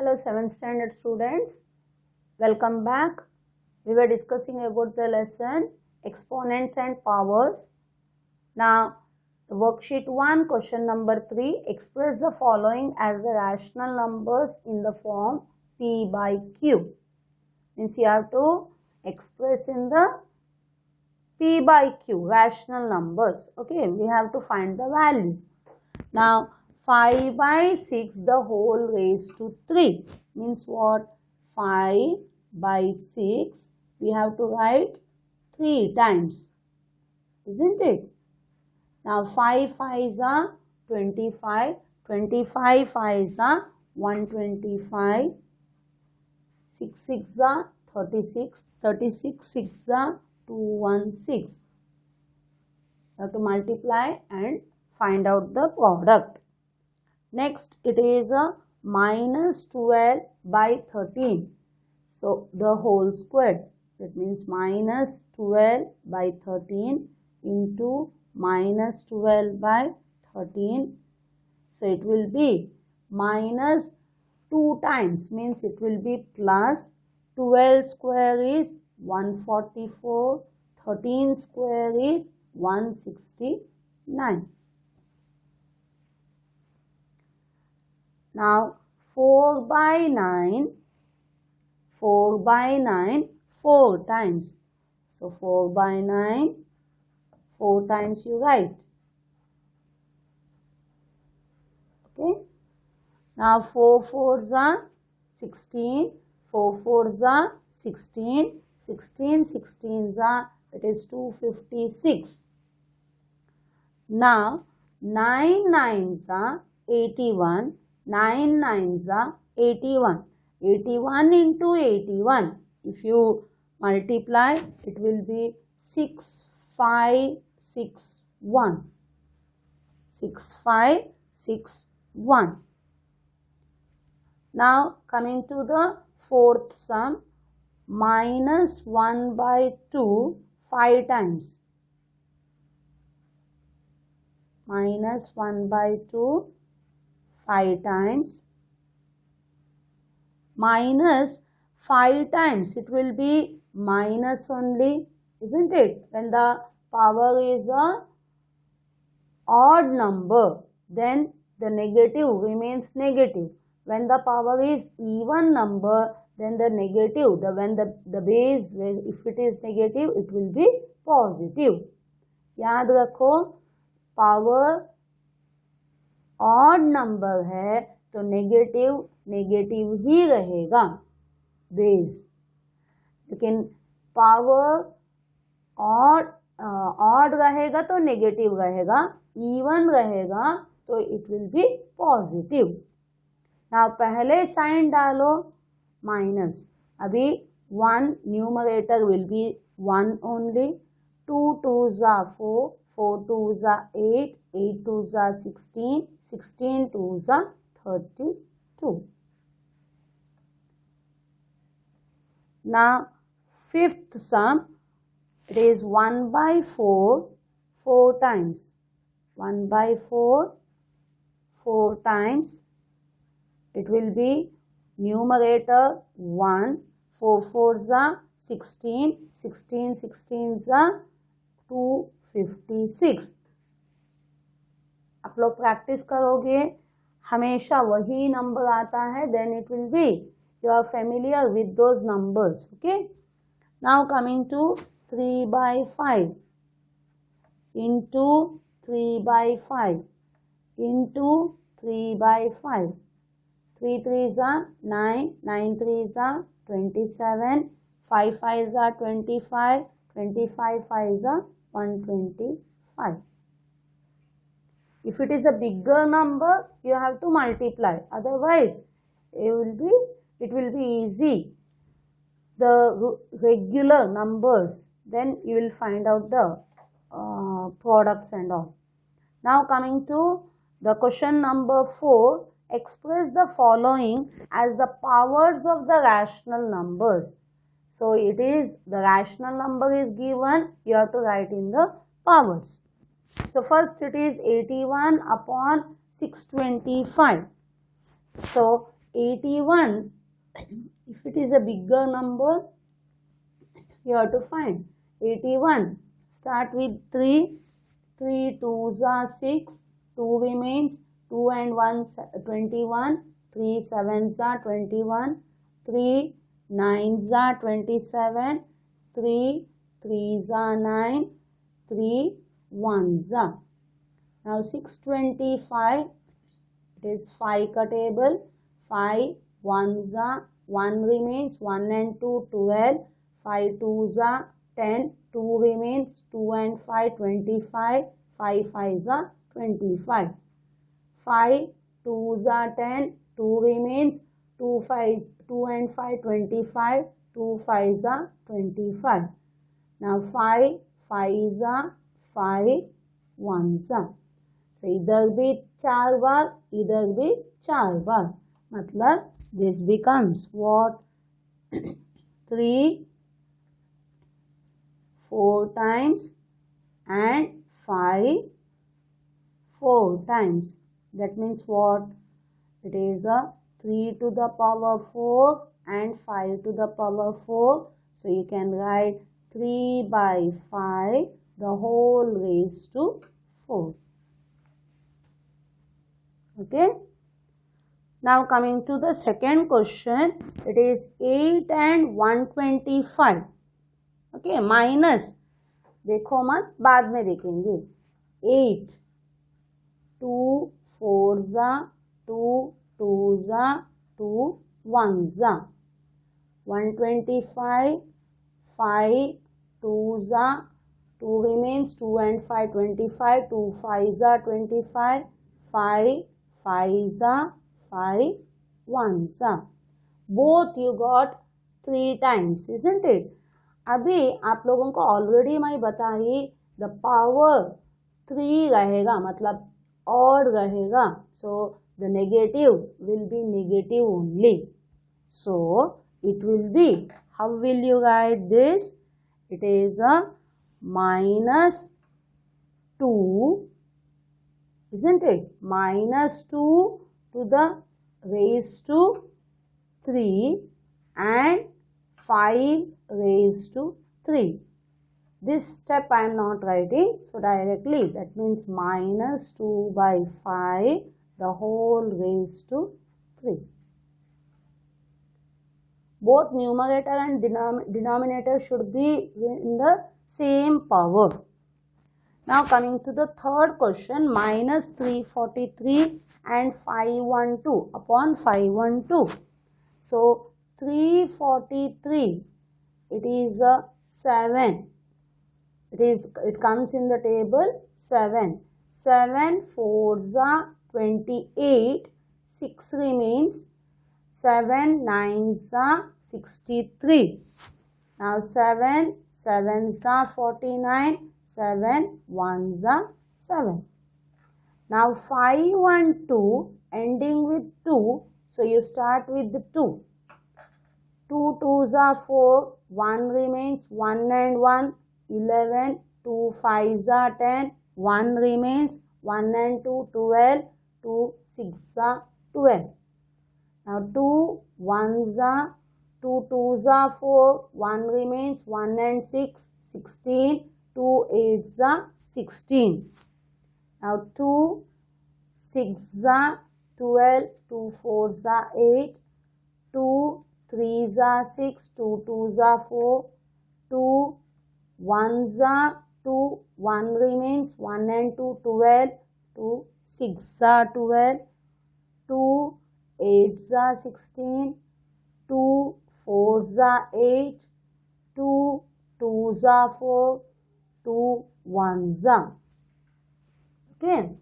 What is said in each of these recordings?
Hello 7th standard students, welcome back. We were discussing about the lesson exponents and powers. Now the worksheet 1 question number 3, express the following as the rational numbers in the form P by Q. Means you have to express in the P by Q rational numbers. Okay, we have to find the value. Now 5 by 6 the whole raised to 3 means what? 5 by 6 we have to write 3 times, isn't it? Now 5 5s are 25, 25 5s are 125, 6 6 are 36, 36 6 are 216. You have to multiply and find out the product. Next, it is a minus 12 by 13. So, the whole square. That means minus 12 by 13 into minus 12 by 13. So, it will be minus 2 times. Means it will be plus 12 square is 144. 13 square is 169. Now 4 by 9, 4 by 9, 4 times. So 4 by 9, 4 times you write. Okay. Now 4 4s are 16, 4 4s are 16, 16 16s are, it is 256. Now 9 9s are 81. 9 9s are 81. 81 into 81. If you multiply, it will be 6561. 6561. Now coming to the fourth sum, minus 1 by 2 5 times. Minus 1 by 2 5 times. Minus 5 times, it will be minus only, isn't it? When the power is a odd number, then the negative remains negative. When the power is even number, then the negative, when the base, if it is negative, it will be positive. याद रखो, power odd number है तो negative negative ही रहेगा base, लेकिन power odd रहेगा तो negative रहेगा, even रहेगा तो इट विल बी पॉजिटिव. ना पहले साइन डालो माइनस, अभी 1 numerator will be 1 only, 2 2s are 4, 4 2s are 8, 8 2s are 16, 16 2s are 32. Now, fifth sum, it is 1 by 4, 4 times. 1 by 4, 4 times. It will be numerator 1, 4 4s are 16, 16 16s are 256. आप लोग practice करोगे, हमेशा वही number आता है, then it will be you are familiar with those numbers. Okay. Now coming to 3 by 5 into 3 by 5 into 3 by 5. 3 3s are 9, 9 3s are 27, 5 5s are 25, 25 5s are 125. If it is a bigger number, you have to multiply. Otherwise, it will be easy. The regular numbers, then you will find out the products and all. Now coming to the question number 4, express the following as the powers of the rational numbers. So it is the rational number is given, you have to write in the powers. So first it is 81 upon 625. So 81, if it is a bigger number, you have to find 81. Start with 3. 3 2s are 6. 2 remains. 2 and 1 21. 3 7s are 21. 3 9s are 27. 3 3s are 9. 3 1s are. Now 625. It is 5 ka table. 5 1s are. 1 remains. 1 and 2 12. 5 2s are 10. 2 remains. 2 and 5 25. 5 5s are 25. 5 2s are 10. 2 remains. 2 5s, 2 and 5 25. 2 5s are 25. Now 5 5s are 5 1s are. So इधर भी 4 बार, इधर भी 4 बार. मतलब this becomes what? 3 4 times and 5 4 times. That means what? It is a 3 to the power 4 and 5 to the power 4. So you can write 3 by 5 the whole raised to 4. Okay. Now coming to the second question, it is 8 and 125. Okay, minus, देखो मत, बाद में देखेंगे. 8 2 4s are 2 2s are 2 1s are. 125 5 2s are 2 remains. 2 and 5 25. 2 5s are 25. 5 5s are 5 1s are. Both you got 3 times, isn't it? अभी आप लोगों को already मैं बताई द पावर 3 रहेगा, मतलब ऑड रहेगा. So the negative will be negative only. So it will B, how will you right this? It is a -2, isn't it? -2 to the raised to 3 and 5 raised to 3. This step I am not writing, so directly that means -2 by 5 the whole raised to 3. Both numerator and denominator should be in the same power. Now coming to the third question, -343 and 512 upon 512. So 343, it is a 7. It comes in the table 7. 7 4s are 28. 6 remains. 7 9s are 63. Now 7 7s are 49. 7 1s are 7. Now 5 and 2 ending with 2. So you start with the 2. 2 2s are 4. 1 remains. 1 and 1 11. 2 5s are 10. 1 remains. 1 and 2 12. 2 6s are 12. Now 2 1s are 2 2s are 4. 1 remains. 1 and 6 16. 2 8s are 16. Now 2 6s are 12. 2 4s are 8. 2 3s are 6. 2 2s are 4. 2 1s are 2. 1 remains. 1 and 2 12. 2 6s are 12. 2 8s are 16. 2 4s are 8. 2 2s are 4. 2 1s are. Okay.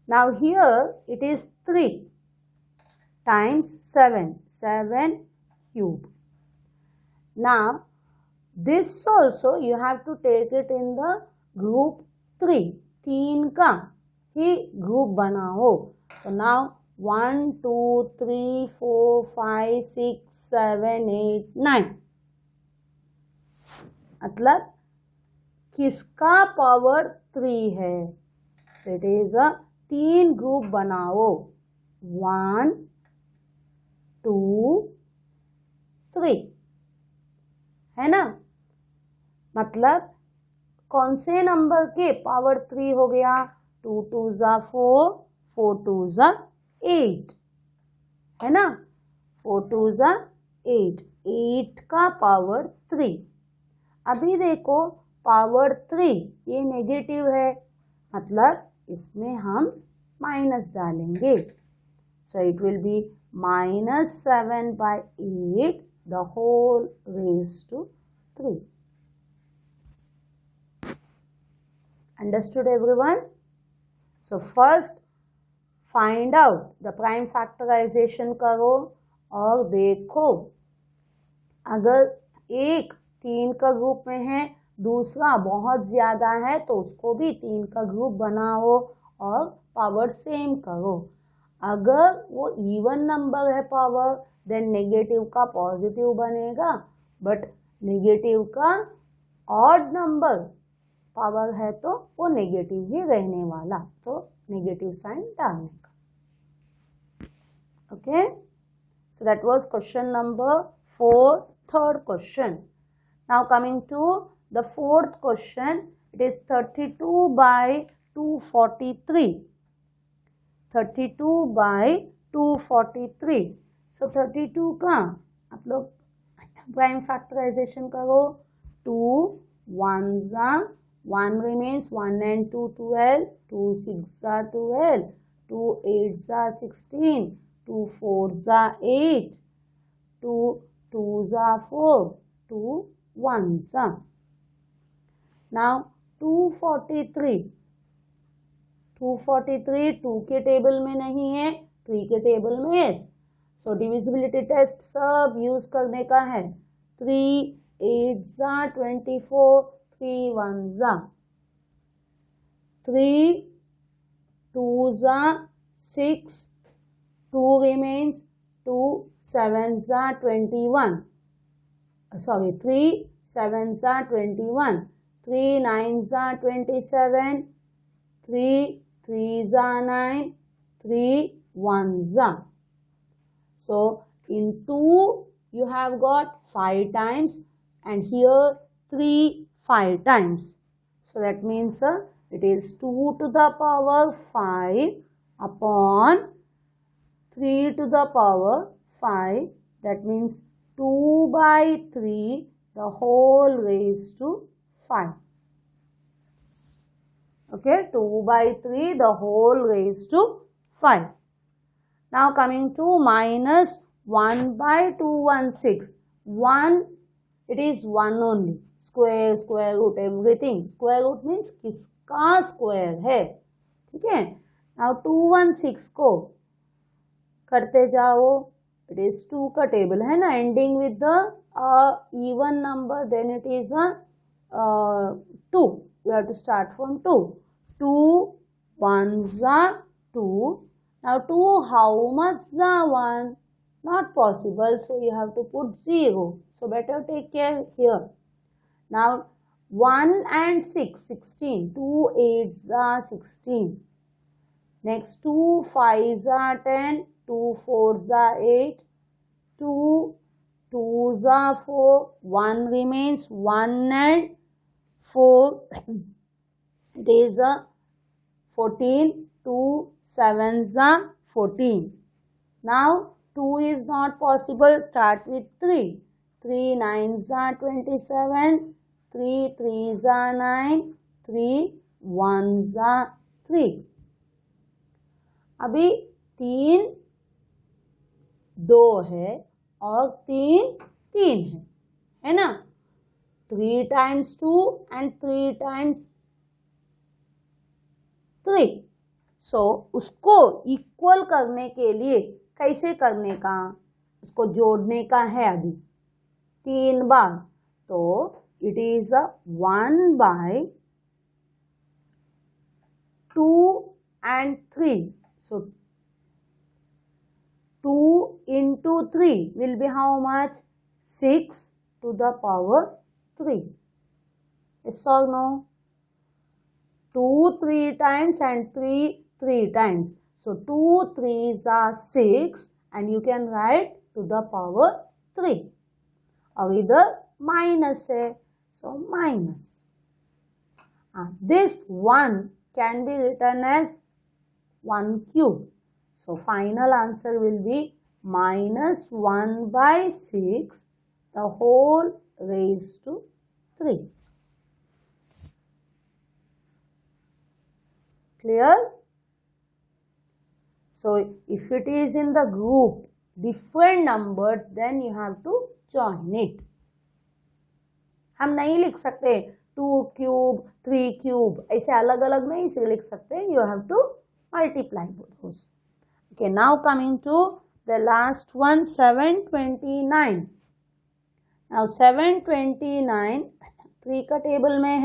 Now here it is 3 times 7. 7 cube. Now this also you have to take it in the group 3. 3 का ही group बनाओ. So now 1 2 3 4 5 6 7 8 9. मतलब किसका power 3 है? So it is a 3 group बनाओ. 1 2 3 है ना। मतलब कौन से नंबर के पावर 3 हो गया? 2 2 ज़ा 4, 4 2 ज़ा 8 है ना। 4 2 ज़ा 8, 8 का पावर 3। अभी देखो पावर 3 ये नेगेटिव है, मतलब इसमें हम माइनस डालेंगे। So it will be -7/8 the whole raise to 3। Understood everyone? So first find out the prime factorization करो और देखो अगर एक 3 का ग्रुप में है, दूसरा बहुत ज़्यादा है, तो उसको भी 3 का ग्रुप बनाओ और पावर सेम करो। अगर वो इवन नंबर है पावर, देन नेगेटिव का पॉजिटिव बनेगा, बट नेगेटिव का ऑड नंबर पावर है तो वो नेगेटिव ही रहने वाला, तो नेगेटिव साइन डालने का। Okay, so that was question number 4, third question. Now coming to the fourth question, it is 32/243। 32/243। So 32 का आप लोग प्राइम फैक्टराइजेशन करो। 2 1 ज़ा 1 remains, 1 and 2 12, 2 6 ज़ा 12, 2 8 ज़ा 16, 2 4 ज़ा 8, 2 2 ज़ा 4, 2 1 ज़ा। नाउ 243 2 के टेबल में नहीं है, 3 के टेबल में है। सो डिविजिबिलिटी टेस्ट सब यूज करने का है। 3 8 ज़ा 24, 3 1 ज़ा 3 2 ज़ा 6, 2 remains, 2 7 ज़ा 21, sorry 3 7 ज़ा 21, 3 9 ज़ा 27, 3 3 ज़ा 9, 3 1 ज़ा। So in 2 you have got 5 times and here 3 5 times. So that means it is 2 to the power 5 upon 3 to the power 5. That means 2/3 the whole raised to 5. Okay, 2/3 the whole raised to 5. Now coming to -1/216. 1, it is 1 only. Square root everything. Square root means किसका square है, ठीक है। Now 216 को करते जाओ, it is 2 का table है ना, ending with the even number, then it is a 2. You have to start from 2. 2 1 ज़ा 2. Now 2 how much ज़ा 1? Not possible, so you have to put 0. So better take care here. Now 1 and 6 16. 2 8 ज़ा 16. Next 2 5 ज़ा 10. 2 4 ज़ा 8. 2 2 ज़ा 4. 1 remains, 1 and 4. It is a 14. 2 7 ज़ा 14. Now 2 is not possible. Start with 3. 3 9 ज़ा 27. 3 3 ज़ा 9. 3 1 ज़ा 3. अभी 3 2 है और 3 3 है ना। 3 times 2 and 3 times 3. सो उसको इक्वल करने के लिए कैसे करने का, उसको जोड़ने का है अभी 3 बार। तो it is 1/2 and 3. So 2 into 3 will be how much? 6 to the power 3. Yes or no? 2 3 times and 3 3 times. So 2 3s are 6 and you can write to the power 3. और इधर माइनस है, so minus. This 1 can be written as 1 cube. So final answer will be minus 1 by 6 the whole raised to 3. Clear? So if it is in the group different numbers, then you have to join it. हम नहीं लिख सकते 2 cube 3 cube ऐसे अलग अलग नहीं से लिख सकते. You have to multiply both those. Okay, now coming to the last one, 729. Now 729 3 का टेबल में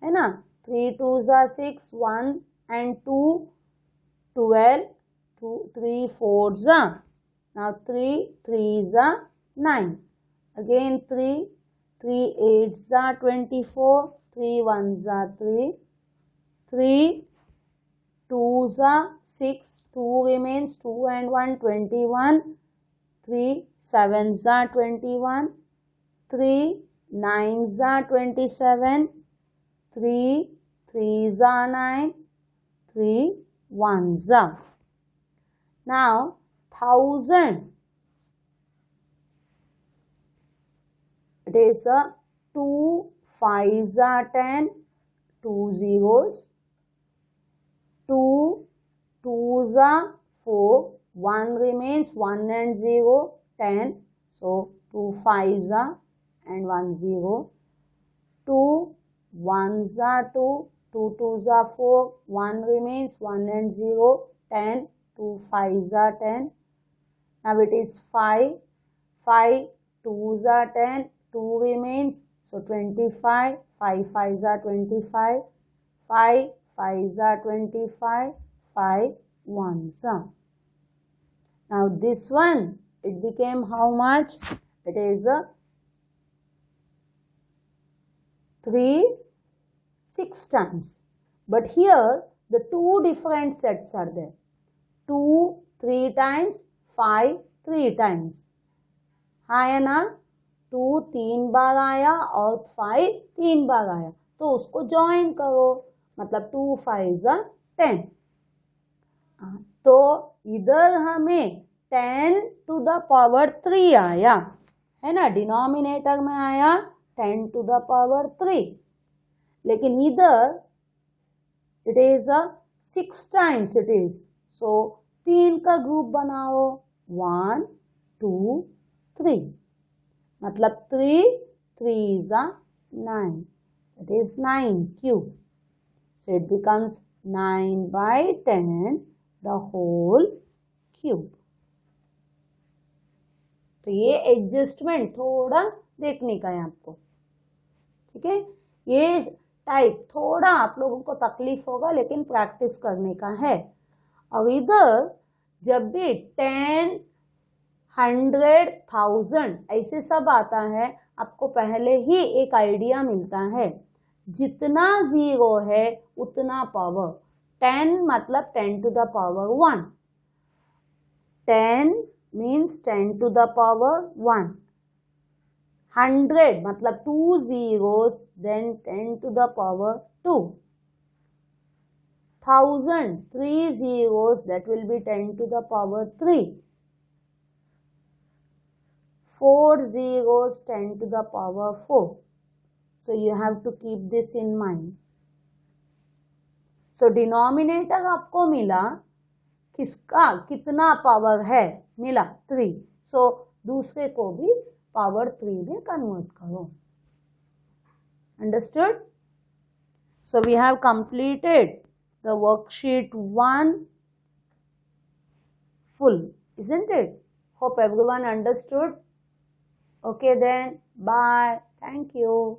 है ना. 3 2s are 6, 1 and 2 12, 3 4s are. Now 3 3s are 9. Again 3 8s are 24, 3 1s are 3, 3 2s are 6, 2 remains, 2 and 1 21, 3 7s are 21, 3 9s are 27, 3 3s are 9, 3 1s are. Now 1000. It is a 2 5s are 10, 2 zeros, 2 2s are 4, 1 remains, 1 and 0 10, so 2 5s are and 1 0, 2 1s are 2, 2 2s are 4, 1 remains, 1 and 0 10, 2 5s are 10. Now it is 5 2s are 10, 2 remains, so 25, 5 5s are 25, 5 5s are 25, 5 1s are. Now this one, it became how much? It is a 3 6 times. But here the two different sets are there. 2 3 times, 5 3 times. हाँ है ना. 2 3 बार आया और 5 3 बार आया, तो उसको join करो, मतलब 2 5s are 10. तो इधर हमें 10 to the power 3 आया है ना. डिनोमिनेटर में आया 10 to the power 3, लेकिन इधर it is a 6 times it is. So 3 का ग्रुप बनाओ, 1 2 3, मतलब 3 3s are 9. It is 9 cube. So it becomes 9 by 10 the whole cube. तो ये एडजस्टमेंट थोड़ा देखने का है आपको. ठीक है, ये टाइप थोड़ा आप लोगों को तकलीफ होगा, लेकिन प्रैक्टिस करने का है. और इधर जब भी 10 100 1000 ऐसे सब आता है, आपको पहले ही एक आइडिया मिलता है. जितना जीरो है उतना पावर. 10 मतलब 10 to the power 1. 10 means 10 to the power 1. 100 मतलब 2 zeros, then 10 to the power 2. 1000 3 zeros, that will be 10 to the power 3. 4 zeros, 10 to the power 4. So you have to keep this in mind. So denominator आपको मिला, किसका कितना power है मिला 3. So दूसरे को भी पावर 3 में कन्वर्ट करो. Understood? So we have completed the worksheet 1 full, isn't it? Hope everyone understood. Okay then, bye. Thank you.